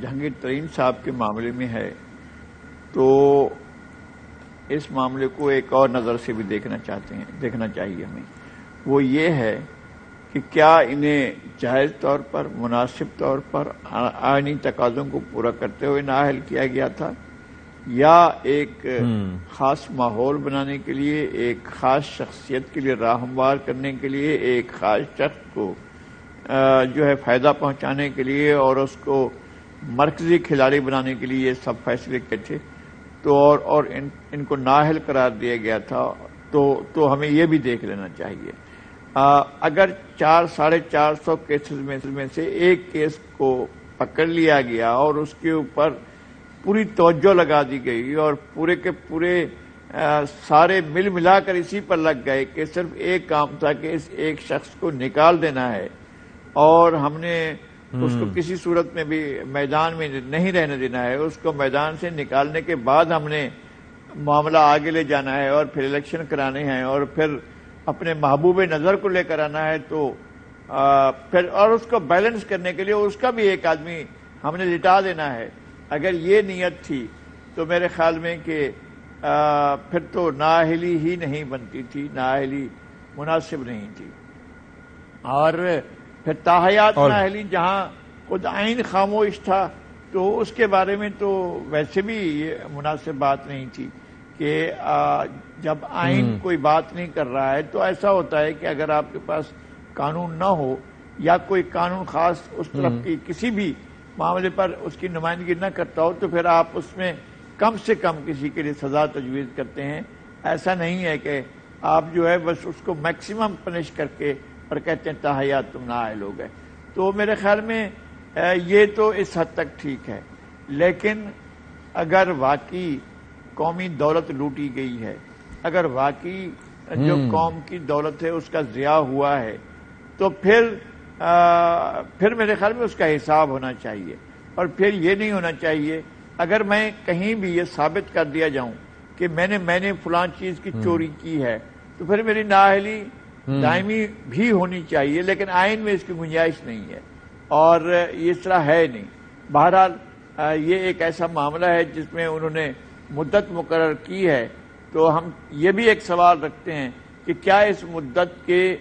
جہانگیر ترین صاحب کے معاملے میں ہے تو اس معاملے کو ایک اور نظر سے بھی دیکھنا چاہیے ہمیں. وہ یہ ہے کہ کیا انہیں جائز طور پر، مناسب طور پر آئینی تقاضوں کو پورا کرتے ہوئے نااہل کیا گیا تھا، یا ایک خاص ماحول بنانے کے لیے، ایک خاص شخصیت کے لیے راہ ہموار کرنے کے لیے، ایک خاص شخص کو جو ہے فائدہ پہنچانے کے لیے اور اس کو مرکزی کھلاڑی بنانے کے لیے یہ سب فیصلے کیے تھے تو اور ان کو نااہل قرار دیا گیا تھا. تو ہمیں یہ بھی دیکھ لینا چاہیے. اگر 400-450 کیسز میں سے ایک کیس کو پکڑ لیا گیا اور اس کے اوپر پوری توجہ لگا دی گئی اور پورے کے پورے سارے ملا کر اسی پر لگ گئے کہ صرف ایک کام تھا کہ اس ایک شخص کو نکال دینا ہے اور ہم نے اس کو کسی صورت میں بھی میدان میں نہیں رہنے دینا ہے، اس کو میدان سے نکالنے کے بعد ہم نے معاملہ آگے لے جانا ہے اور پھر الیکشن کرانے ہیں اور پھر اپنے محبوب نظر کو لے کر آنا ہے، تو پھر اور اس کو بیلنس کرنے کے لیے اس کا بھی ایک آدمی ہم نے لٹا دینا ہے. اگر یہ نیت تھی تو میرے خیال میں کہ پھر تو نااہلی ہی نہیں بنتی تھی، نااہلی مناسب نہیں تھی. اور پھر تاحیات نااہلی جہاں خود آئین خاموش تھا تو اس کے بارے میں تو ویسے بھی یہ مناسب بات نہیں تھی کہ جب آئین کوئی بات نہیں کر رہا ہے تو ایسا ہوتا ہے کہ اگر آپ کے پاس قانون نہ ہو یا کوئی قانون خاص اس طرف کی کسی بھی معاملے پر اس کی نمائندگی نہ کرتا ہو تو پھر آپ اس میں کم سے کم کسی کے لیے سزا تجویز کرتے ہیں. ایسا نہیں ہے کہ آپ جو ہے بس اس کو میکسیمم پنش کر کے اور کہتے ہیں تاحیات تم نااہل ہو گئے. تو میرے خیال میں یہ تو اس حد تک ٹھیک ہے، لیکن اگر واقعی قومی دولت لوٹی گئی ہے، اگر واقعی جو قوم کی دولت ہے اس کا ضیاع ہوا ہے تو پھر میرے خیال میں اس کا حساب ہونا چاہیے. اور پھر یہ نہیں ہونا چاہیے اگر میں کہیں بھی یہ ثابت کر دیا جاؤں کہ میں نے فلاں چیز کی چوری کی ہے تو پھر میری نااہلی دائمی بھی ہونی چاہیے، لیکن آئین میں اس کی گنجائش نہیں ہے اور یہ اس طرح ہے نہیں. بہرحال یہ ایک ایسا معاملہ ہے جس میں انہوں نے مدت مقرر کی ہے، تو ہم یہ بھی ایک سوال رکھتے ہیں کہ کیا اس مدت کے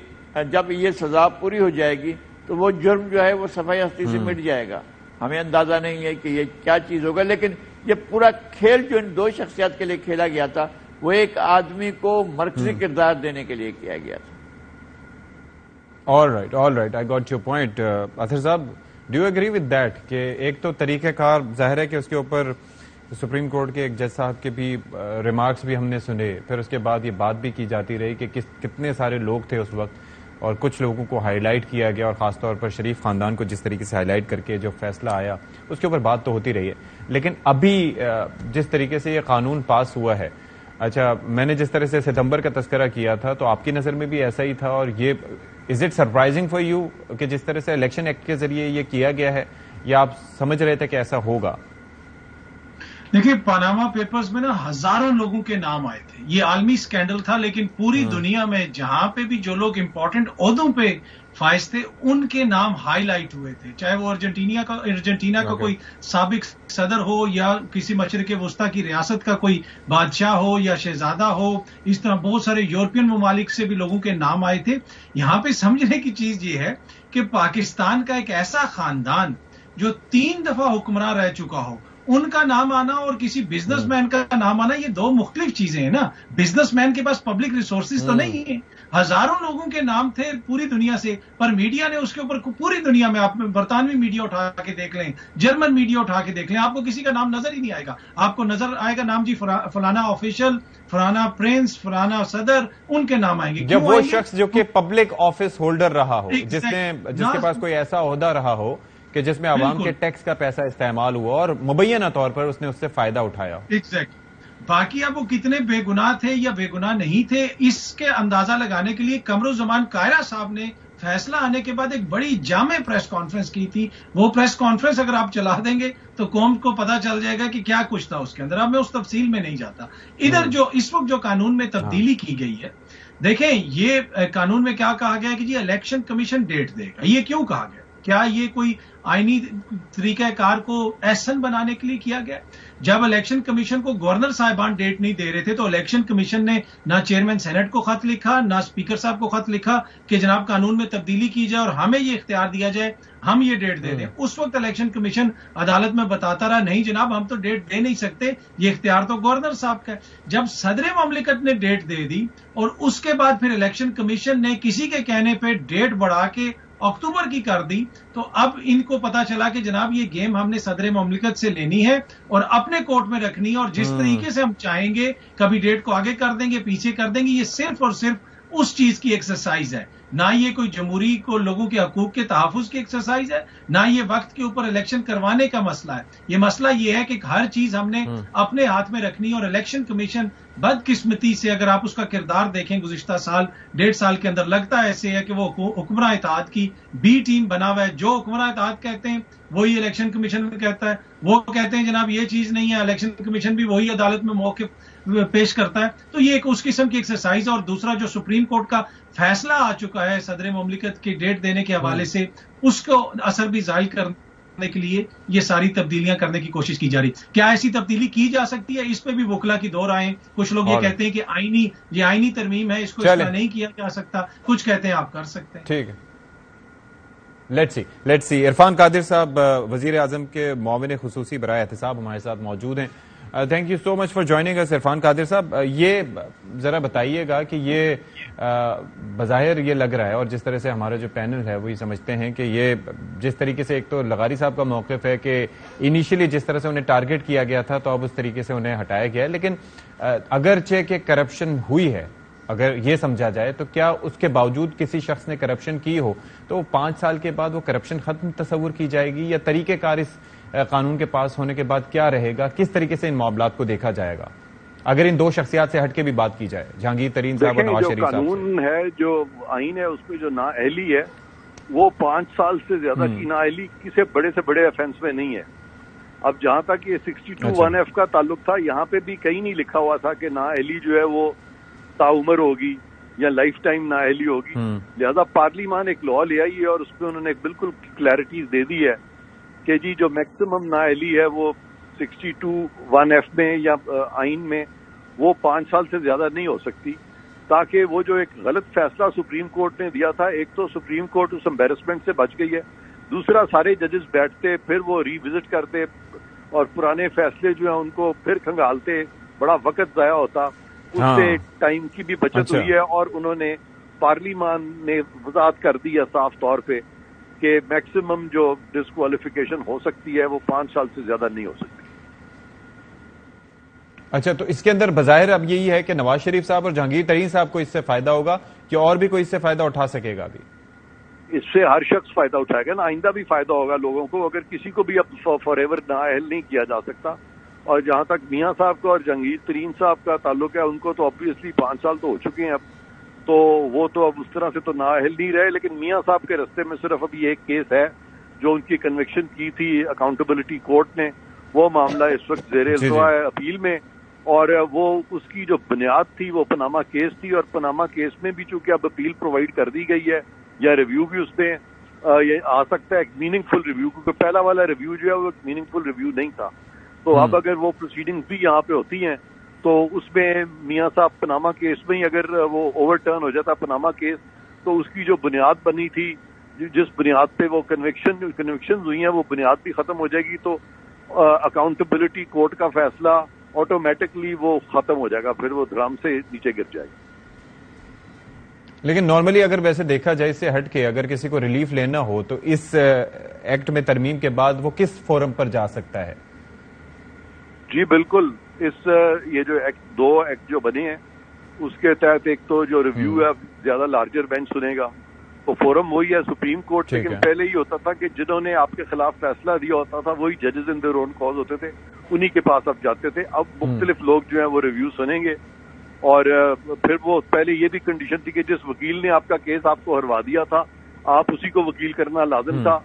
جب یہ سزا پوری ہو جائے گی تو وہ جرم جو ہے وہ صفائی ہستی سے مٹ جائے گا. ہمیں اندازہ نہیں ہے کہ یہ کیا چیز ہوگا، لیکن یہ پورا کھیل جو ان دو شخصیات کے لیے کھیلا گیا تھا وہ ایک آدمی کو مرکزی کردار دینے کے لیے کیا گیا تھا. All right, I got your point. اطہر صاحب, do you agree with that کہ ایک تو طریقہ کار ظاہر ہے کہ اس کے اوپر سپریم کورٹ کے ایک جج صاحب کے بھی ریمارکس بھی ہم نے سنے, پھر اس کے بعد یہ بات بھی کی جاتی رہی کہ کتنے سارے لوگ تھے اس وقت اور کچھ لوگوں کو ہائی لائٹ کیا گیا اور خاص طور پر شریف خاندان کو جس طریقے سے ہائی لائٹ کر کے جو فیصلہ آیا اس کے اوپر بات تو ہوتی رہی ہے. لیکن ابھی جس طریقے سے یہ قانون پاس ہوا ہے, اچھا میں نے جس طرح سے ستمبر کا تذکرہ کیا تھا تو آپ کی نظر میں بھی ایسا ہی تھا, اور یہ is it surprising for you کہ جس طرح سے الیکشن ایکٹ کے ذریعے یہ کیا گیا ہے, یا آپ سمجھ رہے تھے کہ ایسا ہوگا؟ دیکھیے, پاناما پیپرز میں نا ہزاروں لوگوں کے نام آئے تھے, یہ عالمی سکینڈل تھا, لیکن پوری دنیا میں جہاں پہ بھی جو لوگ امپورٹنٹ عہدوں پہ فائز تھے ان کے نام ہائی لائٹ ہوئے تھے, چاہے وہ ارجنٹینا کا کوئی سابق صدر ہو یا کسی مشرق وسطیٰ کی ریاست کا کوئی بادشاہ ہو یا شہزادہ ہو, اس طرح بہت سارے یورپین ممالک سے بھی لوگوں کے نام آئے تھے. یہاں پہ سمجھنے کی چیز یہ ہے کہ پاکستان کا ایک ایسا خاندان جو 3 دفعہ حکمراں رہ چکا ہو, ان کا نام آنا اور کسی بزنس مین کا نام آنا, یہ 2 مختلف چیزیں ہیں نا. بزنس مین کے پاس پبلک ریسورسز تو نہیں ہیں, ہزاروں لوگوں کے نام تھے پوری دنیا سے, پر میڈیا نے اس کے اوپر پوری دنیا میں, آپ برطانوی میڈیا اٹھا کے دیکھ لیں, جرمن میڈیا اٹھا کے دیکھ لیں, آپ کو کسی کا نام نظر ہی نہیں آئے گا. آپ کو نظر آئے گا نام جی فلانا آفیشل, فلانا پرنس, فلانا صدر, ان کے نام آئیں گے. جب وہ شخص جو کہ پبلک آفس ہولڈر رہا ہو, جس کے پاس کوئی ایسا عہدہ رہا ہو کہ جس میں عوام کے ٹیکس کا پیسہ استعمال ہوا اور مبینہ طور پر اس نے اس سے فائدہ اٹھایا. ایگزیکٹ. باقی اب وہ کتنے بے گناہ تھے یا بے گناہ نہیں تھے, اس کے اندازہ لگانے کے لیے قمر الزمان قاہرہ صاحب نے فیصلہ آنے کے بعد ایک بڑی جامع پریس کانفرنس کی تھی. وہ پریس کانفرنس اگر آپ چلا دیں گے تو قوم کو پتا چل جائے گا کہ کیا کچھ تھا اس کے اندر. اب میں اس تفصیل میں نہیں جاتا. ادھر جو اس وقت جو قانون میں تبدیلی کی گئی ہے, دیکھیں یہ قانون میں کیا کہا گیا کہ جی الیکشن کمیشن ڈیٹ دے گا. یہ کیوں کہا گیا؟ کیا یہ کوئی آئینی طریقہ کار کو احسن بنانے کے لیے کیا گیا؟ جب الیکشن کمیشن کو گورنر صاحبان ڈیٹ نہیں دے رہے تھے تو الیکشن کمیشن نے نہ چیئرمین سینٹ کو خط لکھا نہ اسپیکر صاحب کو خط لکھا کہ جناب قانون میں تبدیلی کی جائے اور ہمیں یہ اختیار دیا جائے ہم یہ ڈیٹ دے دیں. اس وقت الیکشن کمیشن عدالت میں بتاتا رہا نہیں جناب ہم تو ڈیٹ دے نہیں سکتے, یہ اختیار تو گورنر صاحب کا ہے. جب صدر مملکت نے ڈیٹ دے دی اور اس کے بعد پھر الیکشن کمیشن نے کسی کے کہنے پہ ڈیٹ بڑھا کے اکتوبر کی کر دی, تو اب ان کو پتا چلا کہ جناب یہ گیم ہم نے صدر مملکت سے لینی ہے اور اپنے کورٹ میں رکھنی ہے, اور جس طریقے سے ہم چاہیں گے کبھی ڈیٹ کو آگے کر دیں گے پیچھے کر دیں گے. یہ صرف اور صرف اس چیز کی ایکسرسائز ہے, نہ یہ کوئی جمہوری کو لوگوں کے حقوق کے تحفظ کی ایکسرسائز ہے, نہ یہ وقت کے اوپر الیکشن کروانے کا مسئلہ ہے. یہ مسئلہ یہ ہے کہ ہر چیز ہم نے اپنے ہاتھ میں رکھنی ہے, اور الیکشن کمیشن بدقسمتی سے اگر آپ اس کا کردار دیکھیں گزشتہ سال 1.5 سال کے اندر لگتا ہے ایسے ہے کہ وہ حکمراں اتحاد کی بی ٹیم بنا ہوا ہے. جو حکمراں اتحاد کہتے ہیں وہی الیکشن کمیشن میں کہتا ہے, وہ کہتے ہیں جناب یہ چیز نہیں ہے, الیکشن کمیشن بھی وہی عدالت میں موقف پیش کرتا ہے. تو یہ ایک اس قسم کی ایکسرسائز ہے. اور دوسرا جو سپریم کورٹ کا فیصلہ آ چکا ہے صدر مملکت کی ڈیٹ دینے کے حوالے سے, اس کو اثر بھی ظاہر کرنے کے لیے یہ ساری تبدیلیاں کرنے کی کوشش کی جا رہی. کیا ایسی تبدیلی کی جا سکتی ہے؟ اس پہ بھی وکلا کی دو رائے. کچھ لوگ یہ کہتے ہیں کہ یہ آئینی ترمیم ہے, اس کو اس طرح نہیں کیا جا سکتا. کچھ کہتے ہیں آپ کر سکتے ہیں. ٹھیک ہے, لیٹس سی. عرفان قادر صاحب وزیر اعظم کے معاون خصوصی برائے احتساب ہمارے ساتھ موجود ہیں. Thank you so much for joining us. Irfan Qadir sahib, یہ ذرا بتائیے گا کہ یہ بظاہر یہ لگ رہا ہے, اور جس طرح سے ہمارا جو پینل ہے وہی سمجھتے ہیں کہ یہ جس طریقے سے ایک تو لغاری صاحب کا موقف ہے کہ انیشلی جس طرح سے انہیں ٹارگٹ کیا گیا تھا تو اب اس طریقے سے انہیں ہٹایا گیا ہے, لیکن اگرچہ کہ کرپشن ہوئی ہے, اگر یہ سمجھا جائے تو کیا اس کے باوجود کسی شخص نے کرپشن کی ہو تو 5 سال کے بعد وہ کرپشن ختم تصور کی جائے گی, یا طریقہ کار اس قانون کے پاس ہونے کے بعد کیا رہے گا؟ کس طریقے سے ان معاملات کو دیکھا جائے گا اگر ان دو شخصیات سے ہٹ کے بھی بات کی جائے, جہانگیر ترین صاحب اور نواز شریف صاحب؟ قانون ہے جو آئین ہے اس پہ جو نااہلی ہے وہ 5 سال سے زیادہ کی نااہلی کسی بڑے سے بڑے افینس میں نہیں ہے. اب جہاں تک یہ 62(1)(f) کا تعلق تھا, یہاں پہ بھی کہیں نہیں لکھا ہوا تھا کہ نااہلی جو ہے وہ تاعمر ہوگی یا لائف ٹائم نااہلی ہوگی. لہذا پارلیمان ایک لاء لے آئی ہے اور اس پہ انہوں نے ایک بالکل کلیئرٹیز دے دی ہے کہ جی جو میکسیمم نااہلی ہے وہ 62(1)(f) میں یا آئین میں وہ 5 سال سے زیادہ نہیں ہو سکتی, تاکہ وہ جو ایک غلط فیصلہ سپریم کورٹ نے دیا تھا, ایک تو سپریم کورٹ اس امبیرسمنٹ سے بچ گئی ہے, دوسرا سارے ججز بیٹھتے پھر وہ ری وزٹ کرتے اور پرانے فیصلے جو ہیں ان کو پھر کھنگالتے, بڑا وقت ضائع ہوتا, اس سے ٹائم کی بھی بچت ہوئی ہے. اور انہوں نے پارلیمان نے وضاحت کر دی ہے صاف طور پہ کہ میکسیمم جو ڈسکوالیفیکیشن ہو سکتی ہے وہ 5 سال سے زیادہ نہیں ہو سکتی. اچھا, تو اس کے اندر بظاہر اب یہی ہے کہ نواز شریف صاحب اور جہانگیر ترین صاحب کو اس سے فائدہ ہوگا کہ اور بھی کوئی اس سے فائدہ اٹھا سکے گا؟ ابھی اس سے ہر شخص فائدہ اٹھائے گا نا, آئندہ بھی فائدہ ہوگا لوگوں کو. اگر کسی کو بھی اب فار ایور نااہل نہیں کیا جا سکتا, اور جہاں تک میاں صاحب کا اور جہانگیر ترین صاحب کا تعلق ہے ان کو تو آبویسلی 5 سال تو ہو چکے ہیں اب, تو وہ تو اب اس طرح سے تو نااہل نہیں رہے. لیکن میاں صاحب کے رستے میں صرف ابھی ایک کیس ہے جو ان کی کنوکشن کی تھی اکاؤنٹیبلٹی کورٹ نے, وہ معاملہ اس وقت زیر التوا ہے اپیل میں, اور وہ اس کی جو بنیاد تھی وہ پناما کیس تھی, اور پناما کیس میں بھی چونکہ اب اپیل پرووائڈ کر دی گئی ہے یا ریویو بھی اس میں یہ آ سکتا ہے ایک میننگ فل ریویو, کیونکہ پہلا والا ریویو جو ہے وہ ایک میننگ فل ریویو نہیں تھا. تو اب اگر وہ پروسیڈنگز بھی یہاں پہ ہوتی ہیں تو اس میں میاں صاحب پناما کیس میں ہی اگر وہ اوور ٹرن ہو جاتا پناما کیس, تو اس کی جو بنیاد بنی تھی, جس بنیاد پہ وہ کنوکشن ہوئی ہیں, وہ بنیاد بھی ختم ہو جائے گی. تو اکاؤنٹیبلٹی کورٹ کا فیصلہ آٹومیٹکلی وہ ختم ہو جائے گا, پھر وہ دھڑام سے نیچے گر جائے گا. لیکن نارملی اگر ویسے دیکھا جائے اس سے ہٹ کے اگر کسی کو ریلیف لینا ہو تو اس ایکٹ میں ترمیم کے بعد وہ کس فورم پر جا سکتا ہے؟ جی بالکل, یہ جو دو ایکٹ جو بنے ہیں اس کے تحت ایک تو جو ریویو ہے زیادہ لارجر بینچ سنے گا, تو فورم وہی ہے سپریم کورٹ. لیکن پہلے ہی ہوتا تھا کہ جنہوں نے آپ کے خلاف فیصلہ دیا ہوتا تھا وہی ججز ان دیئر اون کاز ہوتے تھے, انہی کے پاس اب جاتے تھے. اب مختلف لوگ جو ہیں وہ ریویو سنیں گے, اور پھر وہ پہلے یہ بھی کنڈیشن تھی کہ جس وکیل نے آپ کا کیس آپ کو ہروا دیا تھا آپ اسی کو وکیل کرنا لازم تھا.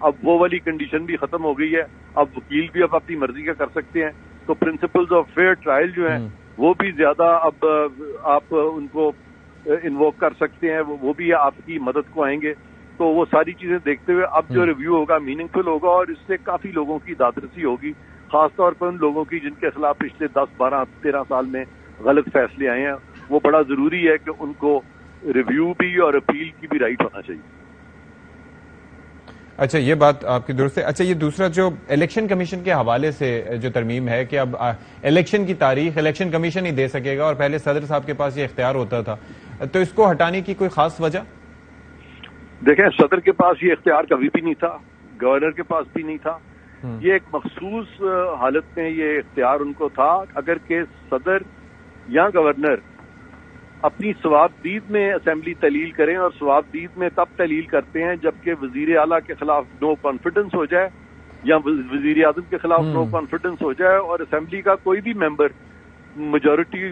اب وہ والی کنڈیشن بھی ختم ہو گئی ہے, اب وکیل بھی اب اپنی مرضی کا کر سکتے ہیں. تو پرنسپلز آف فیئر ٹرائل جو ہیں وہ بھی زیادہ اب آپ ان کو انووک کر سکتے ہیں, وہ بھی آپ کی مدد کو آئیں گے. تو وہ ساری چیزیں دیکھتے ہوئے اب جو ریویو ہوگا میننگ فل ہوگا اور اس سے کافی لوگوں کی دادرسی ہوگی، خاص طور پر ان لوگوں کی جن کے خلاف پچھلے 10 12 13 سال میں غلط فیصلے آئے ہیں. وہ بڑا ضروری ہے کہ ان کو ریویو بھی اور اپیل کی بھی رائٹ ہونا چاہیے. اچھا، یہ بات آپ کی درست ہے. اچھا، یہ دوسرا جو الیکشن کمیشن کے حوالے سے جو ترمیم ہے کہ اب الیکشن کی تاریخ الیکشن کمیشن ہی دے سکے گا اور پہلے صدر صاحب کے پاس یہ اختیار ہوتا تھا، تو اس کو ہٹانے کی کوئی خاص وجہ؟ دیکھیں، صدر کے پاس یہ اختیار کبھی بھی نہیں تھا، گورنر کے پاس بھی نہیں تھا. یہ ایک مخصوص حالت میں یہ اختیار ان کو تھا. اگر کہ صدر یا گورنر اپنی ثوابدید میں اسمبلی تحلیل کریں، اور ثوابدید میں تب تحلیل کرتے ہیں جبکہ وزیر اعلیٰ کے خلاف نو کانفیڈنس ہو جائے یا وزیر اعظم کے خلاف نو کانفیڈنس ہو جائے اور اسمبلی کا کوئی بھی ممبر میجورٹی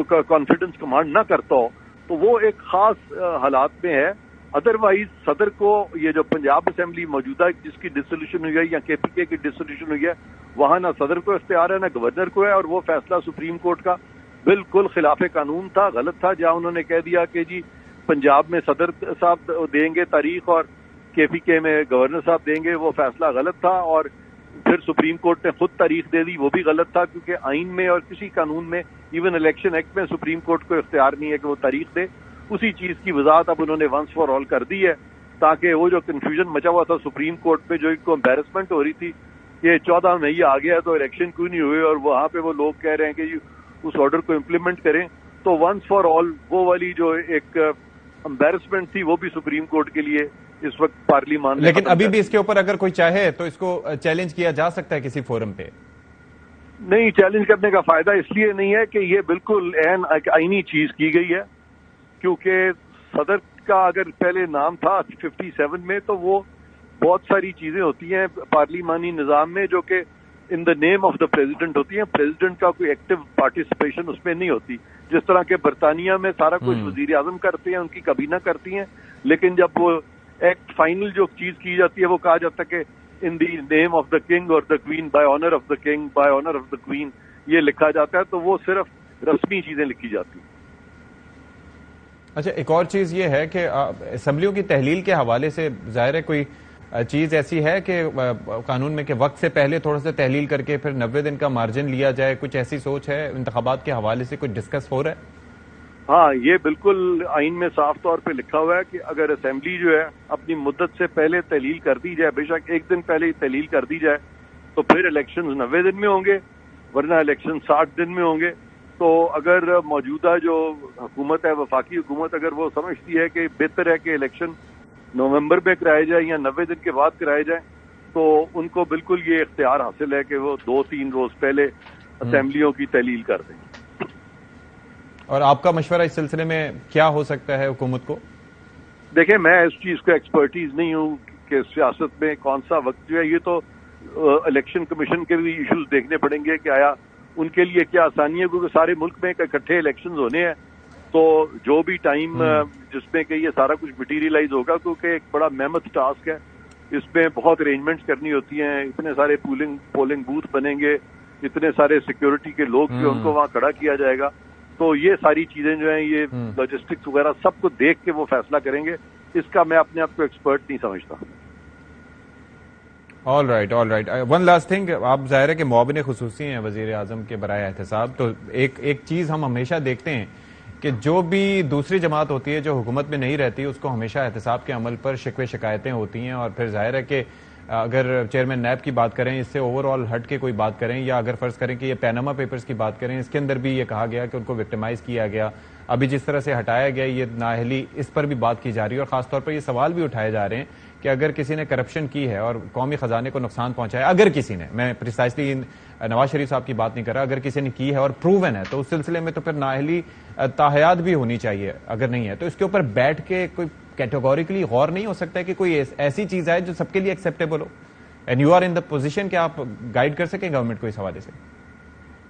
کا کانفیڈنس کمانڈ نہ کرتا ہو، تو وہ ایک خاص حالات میں ہے. ادروائز صدر کو یہ جو پنجاب اسمبلی موجودہ جس کی ڈسولوشن ہوئی ہے یا کے پی کے کی ڈسولوشن ہوئی ہے، وہاں نہ صدر کو اختیار ہے نہ گورنر کو ہے، اور وہ فیصلہ سپریم کورٹ کا بالکل خلاف قانون تھا، غلط تھا. جہاں انہوں نے کہہ دیا کہ جی پنجاب میں صدر صاحب دیں گے تاریخ اور کے پی کے میں گورنر صاحب دیں گے، وہ فیصلہ غلط تھا. اور پھر سپریم کورٹ نے خود تاریخ دے دی، وہ بھی غلط تھا، کیونکہ آئین میں اور کسی قانون میں ایون الیکشن ایکٹ میں سپریم کورٹ کو اختیار نہیں ہے کہ وہ تاریخ دے. اسی چیز کی وضاحت اب انہوں نے ونس فار آل کر دی ہے، تاکہ وہ جو کنفیوژن مچا ہوا تھا سپریم کورٹ پہ، جو ایک کو امبیرسمنٹ ہو رہی تھی کہ 14 مئی آ گیا تو الیکشن کیوں نہیں ہوئے، اور وہاں پہ وہ لوگ کہہ رہے ہیں کہ اس آرڈر کو امپلیمنٹ کریں، تو ونس فار آل وہ والی جو ایک امبیرسمنٹ تھی وہ بھی سپریم کورٹ کے لیے اس وقت پارلیمان. لیکن ابھی بھی اس کے اوپر اگر کوئی چاہے تو اس کو چیلنج کیا جا سکتا ہے کسی فورم پہ؟ نہیں، چیلنج کرنے کا فائدہ اس لیے نہیں ہے کہ یہ بالکل آئینی چیز کی گئی ہے. کیونکہ صدر کا اگر پہلے نام تھا 57 میں، تو وہ بہت ساری چیزیں ہوتی ہیں پارلیمانی نظام میں جو کہ ان دا نیم آف دا پریزیڈنٹ ہوتی ہیں. پریزیڈنٹ کا کوئی ایکٹیو پارٹیسپیشن اس میں نہیں ہوتی. جس طرح کے برطانیہ میں سارا کچھ وزیر اعظم کرتے ہیں، ان کی کابینہ کرتی ہیں، لیکن جب وہ ایکٹ فائنل جو چیز کی جاتی ہے وہ کہا جاتا ہے کہ ان دی نیم آف دا کنگ اور the queen, by honour of the king, by honour of the queen, یہ لکھا جاتا ہے. تو وہ صرف رسمی چیزیں لکھی جاتی ہیں. اچھا، ایک اور چیز یہ ہے کہ اسمبلیوں کی تحلیل کے حوالے سے ظاہر ہے کوئی چیز ایسی ہے کہ قانون میں کہ وقت سے پہلے تھوڑا سا تحلیل کر کے پھر 90 دن کا مارجن لیا جائے، کچھ ایسی سوچ ہے انتخابات کے حوالے سے؟ کچھ ڈسکس ہو رہا ہے؟ ہاں، یہ بالکل آئین میں صاف طور پہ لکھا ہوا ہے کہ اگر اسمبلی جو ہے اپنی مدت سے پہلے تحلیل کر دی جائے، بے شک ایک دن پہلے ہی تحلیل کر دی جائے، تو پھر الیکشن 90 دن میں ہوں گے، ورنہ الیکشن 60 دن میں ہوں گے. تو اگر موجودہ جو حکومت ہے، وفاقی حکومت، اگر وہ سمجھتی ہے کہ بہتر ہے کہ الیکشن نومبر میں کرائے جائے یا 90 دن کے بعد کرائے جائیں، تو ان کو بالکل یہ اختیار حاصل ہے کہ وہ 2-3 روز پہلے اسمبلیوں کی تحلیل کر دیں. اور آپ کا مشورہ اس سلسلے میں کیا ہو سکتا ہے حکومت کو؟ دیکھیں، میں اس چیز کو ایکسپرٹیز نہیں ہوں کہ سیاست میں کون سا وقت جو ہے. یہ تو الیکشن کمیشن کے بھی ایشوز دیکھنے پڑیں گے کہ آیا ان کے لیے کیا آسانی ہے، کیونکہ سارے ملک میں اکٹھے الیکشنز ہونے ہیں. تو جو بھی ٹائم جس میں کہ یہ سارا کچھ مٹیریلائز ہوگا، کیونکہ ایک بڑا مہمت ٹاسک ہے، اس میں بہت ارینجمنٹس کرنی ہوتی ہیں، اتنے سارے پولنگ بوتھ بنیں گے، اتنے سارے سیکیورٹی کے لوگ جو ان کو وہاں کھڑا کیا جائے گا. تو یہ ساری چیزیں جو ہیں، یہ لاجسٹکس وغیرہ سب کو دیکھ کے وہ فیصلہ کریں گے. اس کا میں اپنے آپ کو ایکسپرٹ نہیں سمجھتا. All right. One last thing, آپ ظاہر ہے کہ معاون خصوصی ہیں وزیر اعظم کے برائے احتساب، تو ایک چیز ہم ہمیشہ دیکھتے ہیں کہ جو بھی دوسری جماعت ہوتی ہے جو حکومت میں نہیں رہتی، اس کو ہمیشہ احتساب کے عمل پر شکوے شکایتیں ہوتی ہیں. اور پھر ظاہر ہے کہ اگر چیئرمین نیب کی بات کریں، اس سے اوور آل ہٹ کے کوئی بات کریں، یا اگر فرض کریں کہ یہ پیناما پیپرز کی بات کریں، اس کے اندر بھی یہ کہا گیا کہ ان کو وکٹمائز کیا گیا. ابھی جس طرح سے ہٹایا گیا یہ نااہلی، اس پر بھی بات کی جا رہی ہے، اور خاص طور پر یہ سوال بھی اٹھائے جا رہے ہیں کہ اگر کسی نے کرپشن کی ہے اور قومی خزانے کو نقصان پہنچایا، اگر کسی نے، میں پریسائسلی نواز شریف صاحب کی بات نہیں کر رہا، اگر کسی نے کی ہے اور پروون ہے، تو اس سلسلے میں تو پھر نااہلی تاحیات بھی ہونی چاہیے. اگر نہیں ہے تو اس کے اوپر بیٹھ کے کوئی کیٹیگوریکلی غور نہیں ہو سکتا ہے کہ کوئی ایسی چیز ہے جو سب کے لیے ایکسیپٹیبل ہو، and you are in the position کہ آپ گائیڈ کر سکیں گورنمنٹ کو اس حوالے سے؟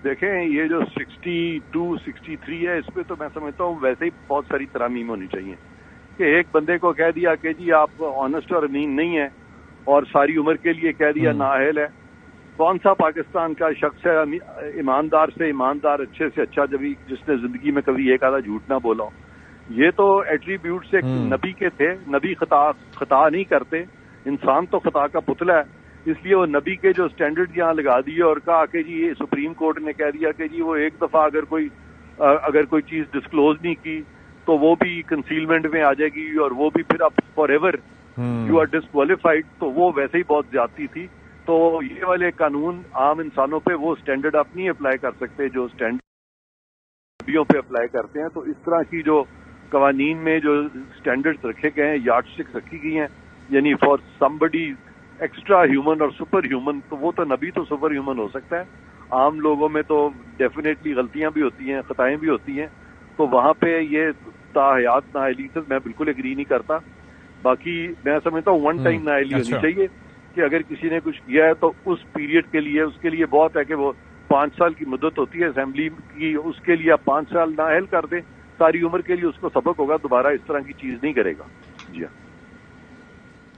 دیکھیں، یہ جو 62, 63 ہے، اس پہ تو میں سمجھتا ہوں ویسے ہی بہت ساری ترامیم ہونی چاہیے کہ ایک بندے کو کہہ دیا کہ جی آپ آنےسٹ اور امین نہیں ہیں، اور ساری عمر کے لیے کہہ دیا نااہل ہے. کون سا پاکستان کا شخص ہے ایماندار سے ایماندار، اچھے سے اچھا، جس نے زندگی میں کبھی ایک آدھا جھوٹ نہ بولا ہو؟ یہ تو ایٹریبیوٹس ایک نبی کے تھے. نبی خطا نہیں کرتے, انسان تو خطا کا پتلا ہے, اس لیے وہ نبی کے جو سٹینڈرڈ یہاں لگا دیے اور کہا کہ جی یہ سپریم کورٹ نے کہہ دیا کہ جی وہ ایک دفعہ اگر کوئی چیز ڈسکلوز نہیں کی تو وہ بھی کنسیلمنٹ میں آ جائے گی اور وہ بھی پھر اب forever you are disqualified, تو وہ ویسے ہی بہت زیادتی تھی. تو یہ والے قانون عام انسانوں پہ وہ سٹینڈرڈ آپ نہیں اپلائی کر سکتے جو سٹینڈرڈ نبیوں پہ اپلائی کرتے ہیں. تو اس طرح کی جو قوانین میں جو سٹینڈرڈز رکھے گئے ہیں, یارڈ اسٹکس رکھی گئی ہیں, یعنی فار سمبڈی ایکسٹرا ہیومن اور سپر ہیومن, تو وہ تو نبی تو سپر ہیومن ہو سکتا ہے, عام لوگوں میں تو ڈیفینیٹلی غلطیاں بھی ہوتی ہیں, خطائیں بھی ہوتی ہیں. تو وہاں پہ یہ تاحیات نااہلی سے میں بالکل ایگری نہیں کرتا. باقی میں سمجھتا ہوں ون ٹائم نااہلی ہونی چاہیے کہ اگر کسی نے کچھ کیا ہے تو اس پیریڈ کے لیے اس کے لیے بہت ہے کہ وہ 5 سال کی مدت ہوتی ہے اسمبلی کی, اس کے لیے آپ 5 سال نااہل کر دیں, ساری عمر کے لیے اس کو سبق ہوگا, دوبارہ اس طرح کی چیز نہیں کرے گا. جی ہاں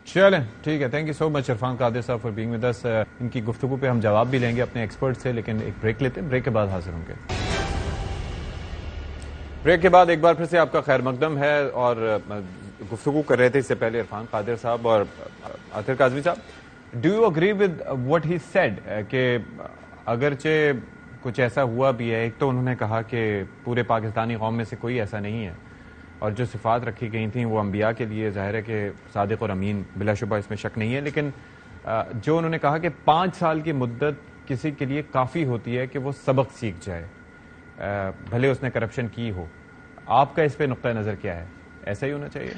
چلیں ٹھیک ہے. تھینک یو سو مچ عرفان قادر صاحب فار بینگ ود اس. ان کی گفتگو پہ ہم جواب بھی لیں گے اپنے ایکسپرٹ سے, لیکن ایک بریک لیتے ہیں, بریک کے بعد حاضر ہوں گے. بریک کے بعد ایک بار پھر سے آپ کا خیر مقدم ہے, اور گفتگو کر رہے تھے اس سے پہلے عرفان قادر صاحب اور عاطر کاظمی صاحب. Do you agree with what he said کہ اگرچہ کچھ ایسا ہوا بھی ہے, ایک تو انہوں نے کہا کہ پورے پاکستانی قوم میں سے کوئی ایسا نہیں ہے, اور جو صفات رکھی گئی تھیں وہ انبیاء کے لیے ظاہر ہے کہ صادق اور امین, بلا شبہ اس میں شک نہیں ہے, لیکن جو انہوں نے کہا کہ 5 سال کی مدت کسی کے لیے کافی ہوتی ہے کہ وہ سبق سیکھ جائے, بھلے اس نے کرپشن کی ہو. آپ کا اس پہ نقطہ نظر کیا ہے؟ ایسا ہی ہونا چاہیے؟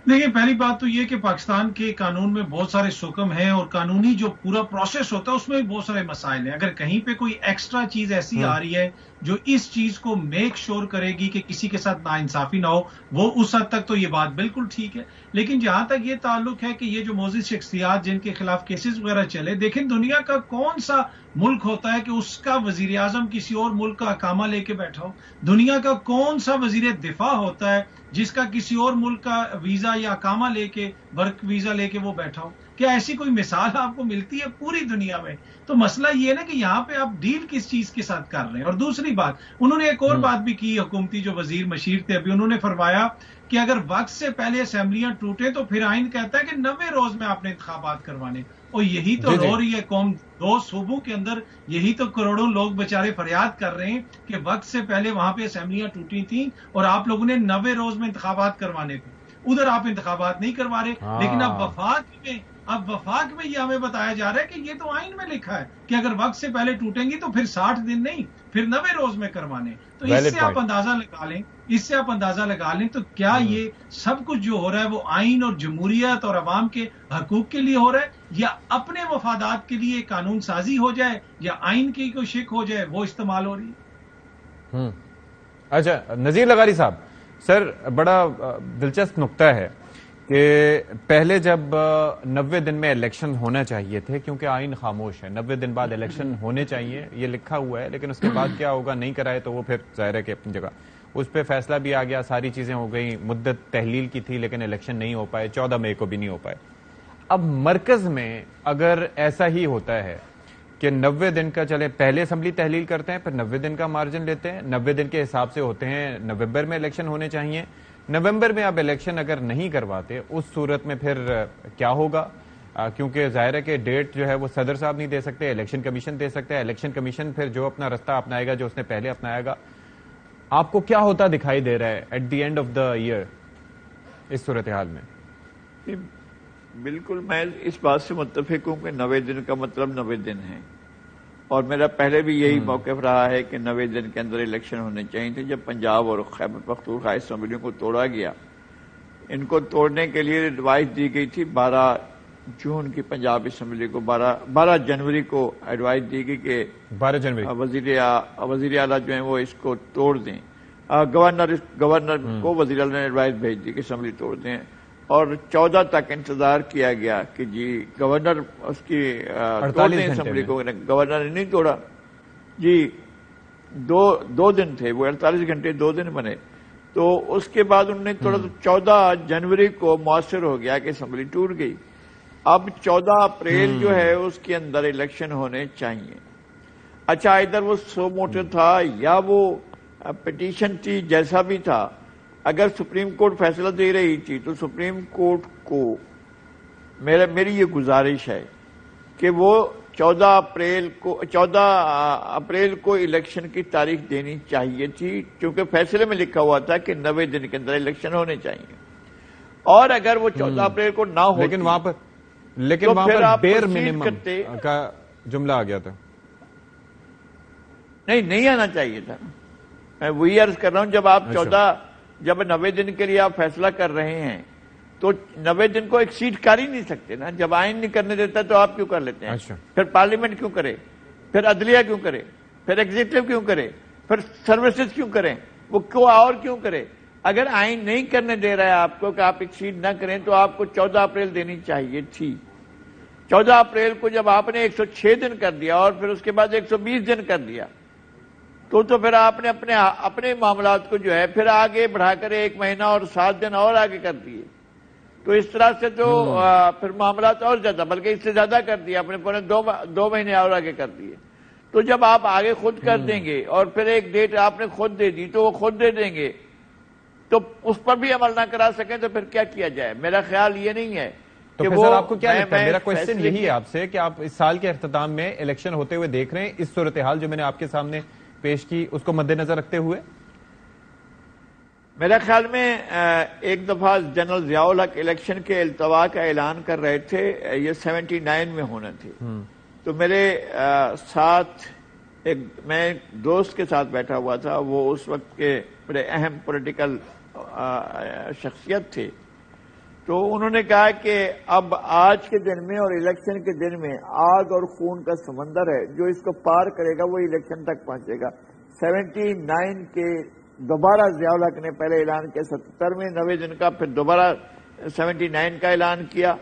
دیکھیں, پہلی بات تو یہ کہ پاکستان کے قانون میں بہت سارے سکم ہیں, اور قانونی جو پورا پروسیس ہوتا ہے اس میں بھی بہت سارے مسائل ہیں. اگر کہیں پہ کوئی ایکسٹرا چیز ایسی آ رہی ہے جو اس چیز کو میک شور کرے گی کہ کسی کے ساتھ ناانصافی نہ ہو, وہ اس حد تک تو یہ بات بالکل ٹھیک ہے. لیکن جہاں تک یہ تعلق ہے کہ یہ جو معزز شخصیات جن کے خلاف کیسز وغیرہ چلے, دیکھیں دنیا کا کون سا ملک ہوتا ہے کہ اس کا وزیر اعظم کسی اور ملک کا اقامہ لے کے بیٹھا ہو؟ دنیا کا کون سا وزیر دفاع ہوتا ہے جس کا کسی اور ملک کا ویزا یا اقامہ لے کے, ورک ویزا لے کے وہ بیٹھا ہو؟ کیا ایسی کوئی مثال آپ کو ملتی ہے پوری دنیا میں؟ تو مسئلہ یہ ہے نا کہ یہاں پہ آپ ڈیل کس چیز کے ساتھ کر رہے ہیں. اور دوسری بات, انہوں نے ایک اور بات بھی کی, حکومتی جو وزیر مشیر تھے ابھی, انہوں نے فرمایا کہ اگر وقت سے پہلے اسمبلیاں ٹوٹیں تو پھر آئین کہتا ہے کہ 90 روز میں آپ نے انتخابات کروانے. اور یہی تو رو رہی ہے قوم, 2 صوبوں کے اندر یہی تو کروڑوں لوگ بےچارے فریاد کر رہے ہیں کہ وقت سے پہلے وہاں پہ اسمبلیاں ٹوٹی تھیں اور آپ لوگوں نے 90 روز میں انتخابات کروانے تھے. ادھر آپ انتخابات نہیں کروا رہے, لیکن اب وفاق میں یہ ہمیں بتایا جا رہا ہے کہ یہ تو آئین میں لکھا ہے کہ اگر وقت سے پہلے ٹوٹیں گی تو پھر 60 دن نہیں, پھر 90 روز میں کروانے. تو اس سے آپ اندازہ لگا لیں تو کیا یہ سب کچھ جو ہو رہا ہے وہ آئین اور جمہوریت اور عوام کے حقوق کے لیے ہو رہا ہے, یا اپنے مفادات کے لیے قانون سازی ہو جائے یا آئین کی کوئی شک ہو جائے وہ استعمال ہو رہی ہے؟ اچھا نذیر لغاری صاحب, سر بڑا دلچسپ نقطہ ہے کہ پہلے جب 90 دن میں الیکشن ہونا چاہیے تھے, کیونکہ آئین خاموش ہے, 90 دن بعد الیکشن ہونے چاہیے یہ لکھا ہوا ہے, لیکن اس کے بعد کیا ہوگا نہیں کرائے تو وہ پھر ظاہر ہے کہ اپنی جگہ اس پہ فیصلہ بھی آ گیا, ساری چیزیں ہو گئی, مدت تحلیل کی تھی لیکن الیکشن نہیں ہو پائے, 14 مئی کو بھی نہیں ہو پائے. اب مرکز میں اگر ایسا ہی ہوتا ہے کہ 90 دن کا, چلے پہلے اسمبلی تحلیل کرتے ہیں پھر 90 دن کا مارجن لیتے ہیں, 90 دن کے حساب سے ہوتے ہیں, نومبر میں الیکشن ہونے چاہیے, نومبر میں اب الیکشن اگر نہیں کرواتے اس صورت میں پھر کیا ہوگا؟ کیونکہ ظاہر ہے کہ ڈیٹ جو ہے وہ صدر صاحب نہیں دے سکتے, الیکشن کمیشن دے سکتے ہیں, الیکشن کمیشن پھر جو اپنا رستہ اپنائے گا جو اس نے پہلے اپنایا گا. آپ کو کیا ہوتا دکھائی دے رہا ہے at the end of the year اس صورتحال میں؟ بالکل میں اس بات سے متفق ہوں کہ 90 دن کا مطلب 90 دن ہے, اور میرا پہلے بھی یہی موقف رہا ہے کہ 90 دن کے اندر الیکشن ہونے چاہیے تھے. جب پنجاب اور خیبر پختونخوا اسمبلیوں کو توڑا گیا, ان کو توڑنے کے لیے ایڈوائز دی گئی تھی 12 جون کی پنجاب اسمبلی کو, 12 جنوری کو ایڈوائز دی گئی کہ 12 جنوری وزیر اعلیٰ جو ہیں وہ اس کو توڑ دیں. گورنر کو وزیر اعلیٰ نے ایڈوائز بھیج دی کہ اسمبلی توڑ دیں, اور 14 تک انتظار کیا گیا کہ جی گورنر اس کی توڑ دیں اسمبلی کو. گورنر نے نہیں توڑا جی, 2 دن تھے وہ, 48 گھنٹے 2 دن بنے. تو اس کے بعد انہوں نے توڑا تو 14 جنوری کو مؤثر ہو گیا کہ اسمبلی ٹوٹ گئی. اب 14 اپریل جو ہے اس کے اندر الیکشن ہونے چاہیے. اچھا ادھر وہ سو موٹو تھا یا وہ پٹیشن تھی, جیسا بھی تھا, اگر سپریم کورٹ فیصلہ دے رہی تھی تو سپریم کورٹ کو میری یہ گزارش ہے کہ وہ 14 اپریل کو الیکشن کی تاریخ دینی چاہیے تھی، کیونکہ فیصلے میں لکھا ہوا تھا کہ 90 دن کے اندر الیکشن ہونے چاہیے، اور اگر وہ 14 اپریل کو نہ ہو لیکن وہاں پر بیر منیمم کا جملہ آ گیا تھا. نہیں آنا چاہیے تھا. میں وہی عرض کر رہا ہوں، جب آپ 90 دن کے لیے آپ فیصلہ کر رہے ہیں تو 90 دن کو ایکسیڈ کر ہی نہیں سکتے نا. جب آئین نہیں کرنے دیتا تو آپ کیوں کر لیتے ہیں؟ پھر پارلیمنٹ کیوں کرے، پھر عدلیہ کیوں کرے، پھر ایگزیکٹو کیوں کرے، پھر سروسز کیوں کریں، وہ کیوں کرے؟ اگر آئین نہیں کرنے دے رہا ہے آپ کو کہ آپ ایکسیڈ نہ کریں تو آپ کو 14 اپریل دینی چاہیے تھی. 14 اپریل کو جب آپ نے 106 دن کر دیا اور پھر اس کے بعد 120 دن کر دیا تو پھر آپ نے اپنے معاملات کو جو ہے پھر آگے بڑھا کر 1 مہینہ اور 7 دن اور آگے کر دیے. تو اس طرح سے تو پھر معاملات اور زیادہ، بلکہ اس سے زیادہ کر دیا، اپنے پورے 2 مہینے اور آگے کر دیے. تو جب آپ آگے خود کر دیں گے اور پھر ایک ڈیٹ آپ نے خود دے دی تو وہ خود دے دیں گے، تو اس پر بھی عمل نہ کرا سکیں تو پھر کیا کیا جائے؟ میرا خیال یہ نہیں ہے. تو سر آپ کو کیا لگتا ہے، میرا کوشچن یہی ہے آپ سے کہ آپ اس سال کے اختتام میں الیکشن ہوتے ہوئے دیکھ رہے ہیں اس صورتحال جو میں نے آپ کے سامنے پیش کی اس کو مد نظر رکھتے ہوئے؟ میرا خیال میں ایک دفعہ جنرل ضیاء الحق الیکشن کے التوا کا اعلان کر رہے تھے، یہ 79 میں ہونا تھے. تو میرے ساتھ میں دوست کے ساتھ بیٹھا ہوا تھا، وہ اس وقت کے بڑے اہم پولیٹیکل شخصیت تھے. تو انہوں نے کہا کہ اب آج کے دن میں اور الیکشن کے دن میں آگ اور خون کا سمندر ہے، جو اس کو پار کرے گا وہ الیکشن تک پہنچے گا. 79 کے دوبارہ ضیاء الحق نے پہلے اعلان کیا 77 میں 90 دن کا، پھر دوبارہ 79 کا اعلان کیا،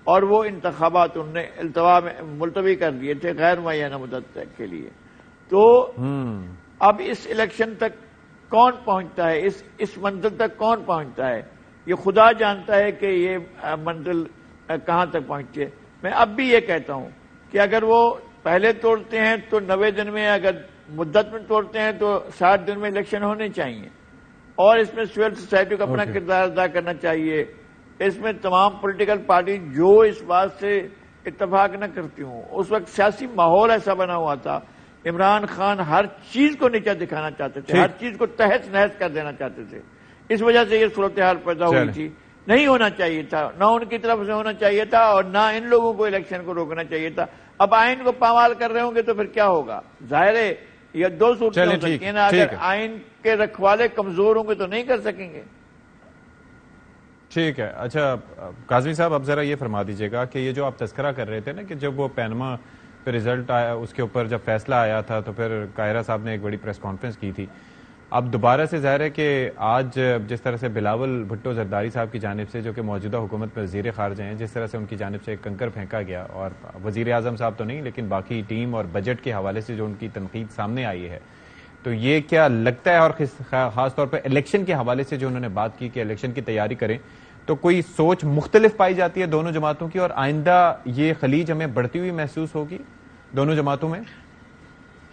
اور وہ انتخابات انہوں نے التوا میں ملتوی کر دیے تھے غیر معینہ مدت کے لیے. تو اب اس الیکشن تک کون پہنچتا ہے، اس منزل تک کون پہنچتا ہے؟ یہ خدا جانتا ہے کہ یہ منزل کہاں تک پہنچے. میں اب بھی یہ کہتا ہوں کہ اگر وہ پہلے توڑتے ہیں تو 90 دن میں، اگر مدت میں توڑتے ہیں تو 60 دن میں الیکشن ہونے چاہیے، اور اس میں سول سوسائٹی کو اپنا کردار ادا کرنا چاہیے. اس میں تمام پولیٹیکل پارٹی جو اس بات سے اتفاق نہ کرتی ہوں، اس وقت سیاسی ماحول ایسا بنا ہوا تھا، عمران خان ہر چیز کو نیچا دکھانا چاہتے تھے، ہر چیز کو تہس نہس کر دینا چاہتے تھے. اس وجہ سے یہ صورتحال پیدا ہوئی تھی. نہیں ہونا چاہیے تھا، نہ ان کی طرف سے ہونا چاہیے تھا اور نہ ان لوگوں کو الیکشن کو روکنا چاہیے تھا. اب آئین کو پامال کر رہے ہوں گے تو پھر کیا ہوگا؟ ظاہر ہے یہ 2 صورتیں ہو سکتی ہیں نا. اگر آئین کے رکھوالے کمزور ہوں گے تو نہیں کر سکیں گے. ٹھیک ہے. اچھا کاظمی صاحب، اب ذرا یہ فرما دیجئے گا کہ یہ جو آپ تذکرہ کر رہے تھے نا کہ جب وہ پینما پہ رزلٹ آیا، اس کے اوپر جب فیصلہ آیا تھا تو پھر قاہرہ صاحب نے ایک بڑی پریس کانفرنس کی تھی. اب دوبارہ سے ظاہر ہے کہ آج جس طرح سے بلاول بھٹو زرداری صاحب کی جانب سے، جو کہ موجودہ حکومت میں وزیر خارجہ ہیں، جس طرح سے ان کی جانب سے ایک کنکر پھینکا گیا، اور وزیر اعظم صاحب تو نہیں لیکن باقی ٹیم اور بجٹ کے حوالے سے جو ان کی تنقید سامنے آئی ہے، تو یہ کیا لگتا ہے، اور خاص طور پہ الیکشن کے حوالے سے جو انہوں نے بات کی کہ الیکشن کی تیاری کریں، تو کوئی سوچ مختلف پائی جاتی ہے دونوں جماعتوں کی، اور آئندہ یہ خلیج ہمیں بڑھتی ہوئی محسوس ہوگی دونوں جماعتوں میں؟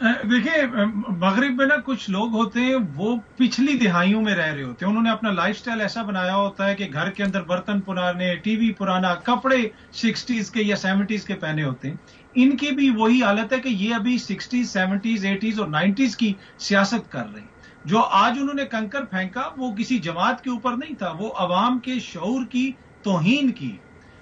دیکھیں، مغرب میں نا کچھ لوگ ہوتے ہیں وہ پچھلی دہائیوں میں رہ رہے ہوتے ہیں. انہوں نے اپنا لائف سٹائل ایسا بنایا ہوتا ہے کہ گھر کے اندر برتن پرانے، ٹی وی پرانا، کپڑے 60s کے یا 70s کے پہنے ہوتے ہیں. ان کی بھی وہی حالت ہے کہ یہ ابھی 60s 70s 80s اور 90s کی سیاست کر رہے ہیں. جو آج انہوں نے کنکر پھینکا وہ کسی جماعت کے اوپر نہیں تھا، وہ عوام کے شعور کی توہین کی.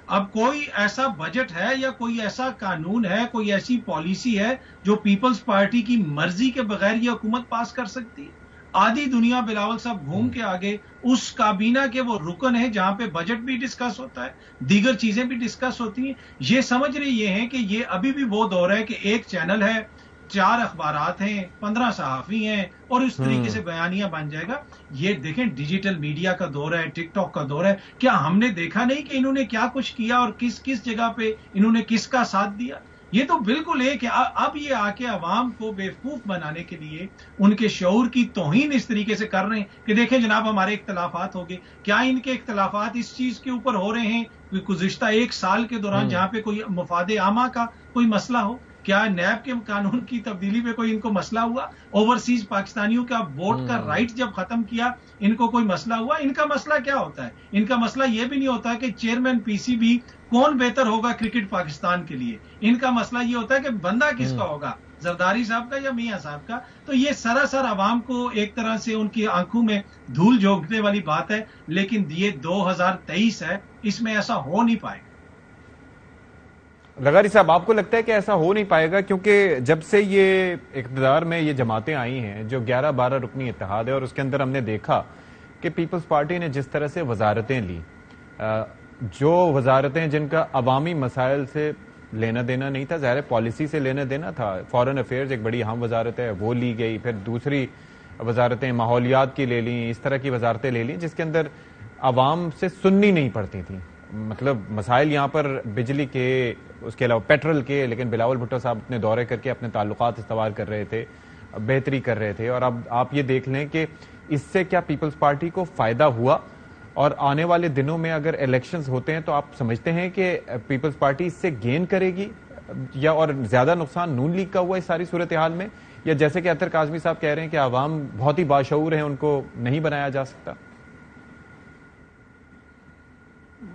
اب کوئی ایسا بجٹ ہے یا کوئی ایسا قانون ہے، کوئی ایسی پالیسی ہے جو پیپلز پارٹی کی مرضی کے بغیر یہ حکومت پاس کر سکتی ہے؟ آدھی دنیا بلاول صاحب گھوم کے آگے اس کابینہ کے وہ رکن ہیں جہاں پہ بجٹ بھی ڈسکس ہوتا ہے، دیگر چیزیں بھی ڈسکس ہوتی ہیں. یہ سمجھ رہے یہ ہیں کہ یہ ابھی بھی وہ دور ہے کہ ایک چینل ہے، 4 اخبارات ہیں، 15 صحافی ہیں اور اس طریقے سے بیانیہ بن جائے گا. یہ دیکھیں ڈیجیٹل میڈیا کا دور ہے، ٹک ٹاک کا دور ہے. کیا ہم نے دیکھا نہیں کہ انہوں نے کیا کچھ کیا اور کس کس جگہ پہ انہوں نے کس کا ساتھ دیا؟ یہ تو بالکل ہے کہ اب یہ آ کے عوام کو بیوقوف بنانے کے لیے ان کے شعور کی توہین اس طریقے سے کر رہے ہیں کہ دیکھیں جناب ہمارے اختلافات ہو گئے. کیا ان کے اختلافات اس چیز کے اوپر ہو رہے ہیں کہ گزشتہ 1 سال کے دوران جہاں پہ کوئی مفاد عامہ کا کوئی مسئلہ ہو؟ کیا نیب کے قانون کی تبدیلی پہ کوئی ان کو مسئلہ ہوا؟ اوورسیز پاکستانیوں کا ووٹ کا رائٹ جب ختم کیا ان کو کوئی مسئلہ ہوا؟ ان کا مسئلہ کیا ہوتا ہے؟ ان کا مسئلہ یہ بھی نہیں ہوتا کہ چیئرمین پی سی بی کون بہتر ہوگا کرکٹ پاکستان کے لیے. ان کا مسئلہ یہ ہوتا ہے کہ بندہ کس کا ہوگا، زرداری صاحب کا یا میاں صاحب کا. تو یہ سراسر عوام کو ایک طرح سے ان کی آنکھوں میں دھول جھونکنے والی بات ہے. لیکن یہ 2023 ہے، اس میں ایسا ہو نہیں پائے گا. لغاری صاحب، آپ کو لگتا ہے کہ ایسا ہو نہیں پائے گا؟ کیونکہ جب سے یہ اقتدار میں یہ جماعتیں آئی ہیں جو 11-12 رکنی اتحاد ہے، اور اس کے اندر ہم نے دیکھا کہ پیپلز پارٹی نے جس طرح سے وزارتیں لی، جو وزارتیں جن کا عوامی مسائل سے لینا دینا نہیں تھا، ظاہر پالیسی سے لینا دینا تھا. فارن افیئرز ایک بڑی اہم وزارت ہے، وہ لی گئی. پھر دوسری وزارتیں ماحولیات کی لے لیں، اس طرح کی وزارتیں لے لیں جس کے اندر عوام سے سننی نہیں پڑتی تھیں. مطلب مسائل یہاں پر بجلی کے، اس کے علاوہ پیٹرول کے، لیکن بلاول بھٹو صاحب اپنے دورے کر کے اپنے تعلقات استوار کر رہے تھے، بہتری کر رہے تھے. اور اب آپ یہ دیکھ لیں کہ اس سے کیا پیپلز پارٹی کو فائدہ ہوا؟ اور آنے والے دنوں میں اگر الیکشنز ہوتے ہیں تو آپ سمجھتے ہیں کہ پیپلز پارٹی اس سے گین کرے گی، یا اور زیادہ نقصان نون لیگ کا ہوا اس ساری صورتحال میں، یا جیسے کہ اطہر کاظمی صاحب کہہ رہے ہیں کہ عوام بہت ہی باشعور ہیں، ان کو نہیں بنایا جا سکتا؟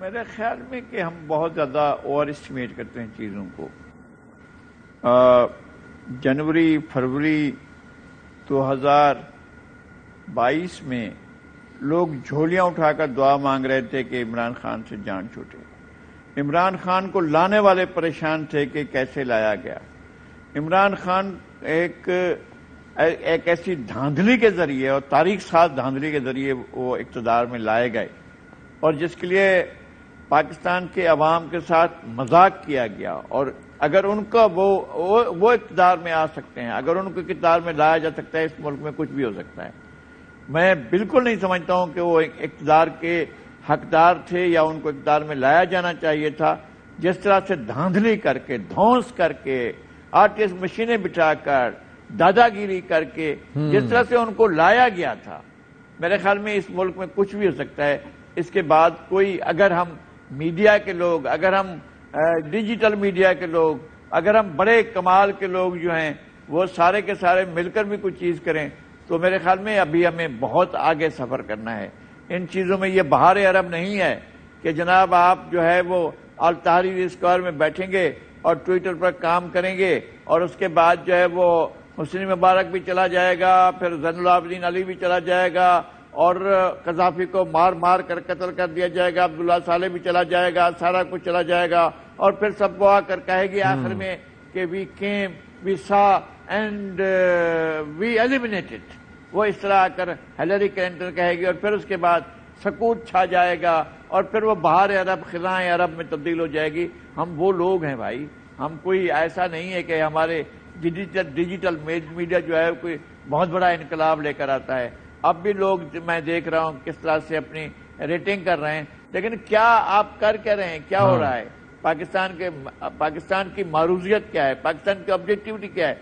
میرے خیال میں کہ ہم بہت زیادہ اوور اسٹیمیٹ کرتے ہیں چیزوں کو. جنوری فروری 2022 میں لوگ جھولیاں اٹھا کر دعا مانگ رہے تھے کہ عمران خان سے جان چھوٹے. عمران خان کو لانے والے پریشان تھے کہ کیسے لایا گیا. عمران خان ایک ایسی دھاندلی کے ذریعے اور تاریخ ساز دھاندلی کے ذریعے وہ اقتدار میں لائے گئے، اور جس کے لیے پاکستان کے عوام کے ساتھ مذاق کیا گیا. اور اگر ان کا وہ اقتدار میں آ سکتے ہیں، اگر ان کو اقتدار میں لایا جا سکتا ہے، اس ملک میں کچھ بھی ہو سکتا ہے. میں بالکل نہیں سمجھتا ہوں کہ وہ اقتدار کے حقدار تھے یا ان کو اقتدار میں لایا جانا چاہیے تھا. جس طرح سے دھاندلی کر کے، دھونس کر کے، آرٹسٹ مشینیں بٹھا کر، دادا گیری کر کے جس طرح سے ان کو لایا گیا تھا، میرے خیال میں اس ملک میں کچھ بھی ہو سکتا ہے. اس کے بعد کوئی، اگر ہم میڈیا کے لوگ، اگر ہم ڈیجیٹل میڈیا کے لوگ، اگر ہم بڑے کمال کے لوگ جو ہیں وہ سارے کے سارے مل کر بھی کچھ چیز کریں تو میرے خیال میں ابھی ہمیں بہت آگے سفر کرنا ہے. ان چیزوں میں یہ بہار عرب نہیں ہے کہ جناب آپ جو ہے وہ التحریر اسکوائر میں بیٹھیں گے اور ٹویٹر پر کام کریں گے، اور اس کے بعد جو ہے وہ حسنی مبارک بھی چلا جائے گا، پھر زین العابدین علی بھی چلا جائے گا، اور قذافی کو مار مار کر قتل کر دیا جائے گا، عبداللہ صالح بھی چلا جائے گا، سارا کچھ چلا جائے گا، اور پھر سب وہ آ کر کہے گی آخر میں کہ وی کیم، وی سا اینڈ وی ایلیمنیٹڈ. وہ اس طرح آ کر ہیلری کلنٹن کہے گی، اور پھر اس کے بعد سکوت چھا جائے گا، اور پھر وہ بہار عرب خزائیں عرب میں تبدیل ہو جائے گی. ہم وہ لوگ ہیں بھائی، ہم کوئی ایسا نہیں ہے کہ ہمارے ڈیجیٹل میڈیا جو ہے کوئی بہت بڑا انقلاب لے کر آتا ہے. اب بھی لوگ میں دیکھ رہا ہوں کس طرح سے اپنی ریٹنگ کر رہے ہیں، لیکن کیا آپ کر کے رہے ہیں؟ کیا ہو رہا ہے؟ پاکستان کی معروضیت کیا ہے؟ پاکستان کی آبجیکٹیوٹی کیا ہے؟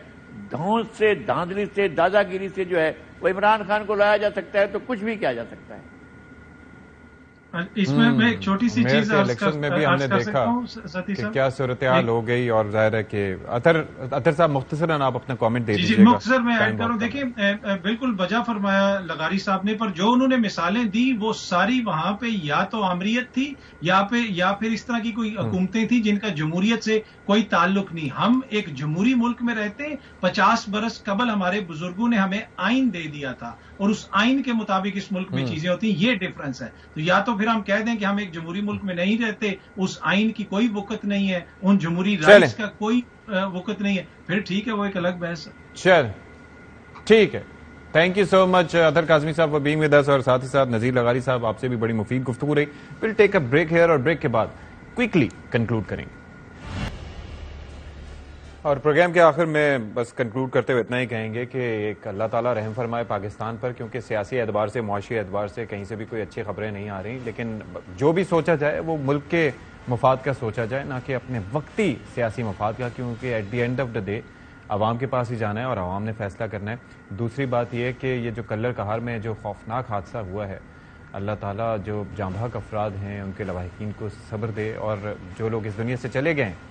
دھونس سے، دھاندلی سے، دادا گیری سے جو ہے وہ عمران خان کو لایا جا سکتا ہے تو کچھ بھی کیا جا سکتا ہے. اس میں ایک چھوٹی سی چیز الیکشن میں بھی ہم نے دیکھا کہ کیا صورتحال ہو گئی، اور ظاہر ہے کہ اطہر صاحب مختصراً آپ اپنا کامنٹ دے دیجیے گا. مختصر میں ایڈ کروں. دیکھیں بالکل بجا فرمایا لغاری صاحب نے، پر جو انہوں نے مثالیں دی وہ ساری وہاں پہ یا تو آمریت تھی یا پھر اس طرح کی کوئی حکومتیں تھیں جن کا جمہوریت سے کوئی تعلق نہیں. ہم ایک جمہوری ملک میں رہتے ہیں. 50 برس قبل ہمارے بزرگوں نے ہمیں آئین دے دیا تھا، اور اس آئین کے مطابق اس ملک میں چیزیں ہوتی ہیں. یہ ڈفرنس ہے. تو یا تو پھر ہم کہہ دیں کہ ہم ایک جمہوری ملک میں نہیں رہتے، اس آئین کی کوئی وقت نہیں ہے، ان جمہوری رائٹس کا کوئی وقت نہیں ہے، پھر ٹھیک ہے، وہ ایک الگ بحث ہے. چل ٹھیک ہے. تھینک یو سو مچ اطہر کاظمی صاحب فار بینگ ود اس، اور ساتھ ہی ساتھ نذیر لغاری صاحب، آپ سے بھی بڑی مفید گفتگو رہی. ول ٹیک اے بریک ہیئر، اور بریک کے بعد کوئکلی کنکلوڈ کریں گے. اور پروگرام کے آخر میں بس کنکلوڈ کرتے ہوئے اتنا ہی کہیں گے کہ ایک اللہ تعالیٰ رحم فرمائے پاکستان پر، کیونکہ سیاسی اعتبار سے، معاشی اعتبار سے کہیں سے بھی کوئی اچھی خبریں نہیں آ رہی. لیکن جو بھی سوچا جائے وہ ملک کے مفاد کا سوچا جائے، نہ کہ اپنے وقتی سیاسی مفاد کا، کیونکہ at the end of the day عوام کے پاس ہی جانا ہے اور عوام نے فیصلہ کرنا ہے. دوسری بات یہ کہ یہ جو کلر کہار میں جو خوفناک حادثہ ہوا ہے، اللہ تعالیٰ جو جاں بحق افراد ہیں ان کے لواحقین کو صبر دے، اور جو لوگ اس دنیا سے چلے گئے ہیں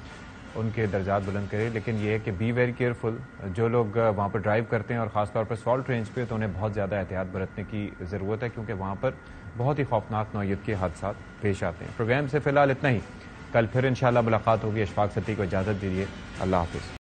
ان کے درجات بلند کرے، لیکن یہ ہے کہ بی ویری کیئرفل. جو لوگ وہاں پر ڈرائیو کرتے ہیں اور خاص طور پر سالٹ رینج پہ، تو انہیں بہت زیادہ احتیاط برتنے کی ضرورت ہے، کیونکہ وہاں پر بہت ہی خوفناک نوعیت کے حادثات پیش آتے ہیں. پروگرام سے فی الحال اتنا ہی. کل پھر انشاءاللہ ملاقات ہوگی. اشفاق ستھی کو اجازت دیجیے. اللہ حافظ.